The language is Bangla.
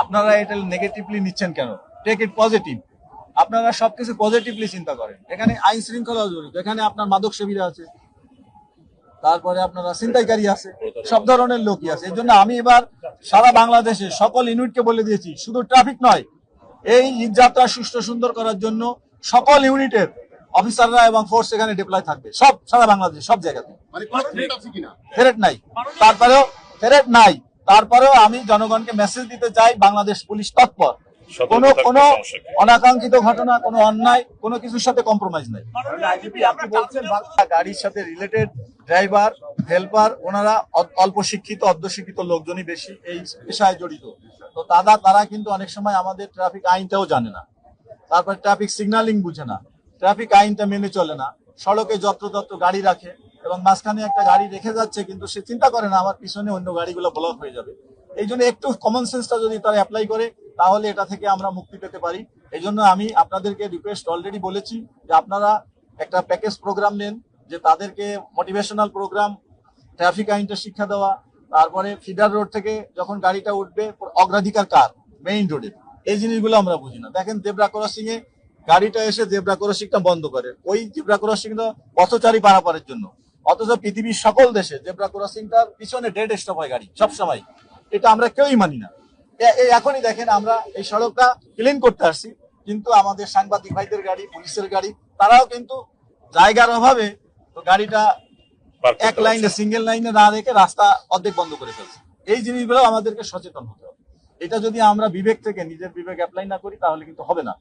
আপনারা এটা নেগেটিভলি নিচ্ছেন কেন? Take it positive. আপনারা সবকিছু পজিটিভলি চিন্তা করেন। এখানে আইন শৃঙ্খলা জড়িত, এখানে আপনার মাদক সেবীরা আছে, তারপরে আপনারা ছিনতাইকারী আছে, সব ধরনের লোকই আছে। এই জন্য আমি এবার সারা বাংলাদেশে সকল ইউনিটকে বলে দিয়েছি, শুধু ট্রাফিক নয়, এই ঈদযাত্রা সুষ্ঠু সুন্দর করার জন্য সকল ইউনিটের অফিসাররা এবং ফোর্স এখানে ডিপ্লয় থাকবে, সব সারা বাংলাদেশ সব জায়গাতে। থ্রেট নাই, তারপরেও থ্রেট নাই, তারপরেও আমি জনগণকে মেসেজ দিতে চাই, বাংলাদেশ পুলিশ তৎপর। কোনো অনাকাঙ্ক্ষিত ঘটনা, কোনো অন্যায়, কোনো কিছুর সাথে কম্প্রোমাইজ নাই। আপনি বলছেন গাড়ির সাথে রিলেটেড ড্রাইভার, হেল্পার, ওনারা অল্প শিক্ষিত, অর্ধশিক্ষিত লোকজনই বেশি এই পেশায় জড়িত। তো তারা কিন্তু অনেক সময় আমাদের ট্রাফিক আইনটাও জানে না, তারপর ট্রাফিক সিগন্যালিং বুঝে না, ট্রাফিক আইনটা মেনে চলে না, সড়কে যত্রতত্র গাড়ি রাখে এবং মাঝখানে একটা গাড়ি রেখে যাচ্ছে, কিন্তু সে চিন্তা করে না আমার পিছনে অন্য গাড়িগুলো ব্লক হয়ে যাবে। এই জন্য একটু কমন সেন্সটা যদি তারা অ্যাপ্লাই করে, তাহলে এটা থেকে আমরা মুক্তি পেতে পারি। এই জন্য আমি আপনাদেরকে রিকোয়েস্ট অলরেডি বলেছি যে আপনারা একটা প্যাকেজ প্রোগ্রাম নেন, যে তাদেরকে মোটিভেশনাল প্রোগ্রাম, ট্রাফিক আইনটা শিক্ষা দেওয়া, তারপরে ফিডার রোড থেকে যখন গাড়িটা উঠবে অগ্রাধিকার কার, মেইন রোডে, এই জিনিসগুলো আমরা বুঝি না। দেখেন জেব্রা ক্রসিং এ গাড়িটা এসে জেব্রা ক্রসিংটা বন্ধ করে, ওই জেব্রা ক্রসিংটা পথচারী পারাপারের জন্য, অথচ পৃথিবীর সকল দেশে জেব্রা ক্রসিংটার পিছনে ডেড স্টপ হয় গাড়ি সবসময়। এটা আমরা কেউই মানি না। এখনই দেখেন আমরা এই সড়কটা ক্লিন করতে আসছি, কিন্তু আমাদের সাংবাদিক ভাইদের গাড়ি, পুলিশের গাড়ি, তারাও কিন্তু জায়গার অভাবে তো গাড়িটা এক লাইনে, সিঙ্গেল লাইনে না রেখে রাস্তা অর্ধেক বন্ধ করে ফেলছে। এই জিনিসগুলো আমাদেরকে সচেতন হতে হবে। এটা যদি আমরা বিবেক থেকে, নিজের বিবেক অ্যাপ্লাই না করি, তাহলে কিন্তু হবে না।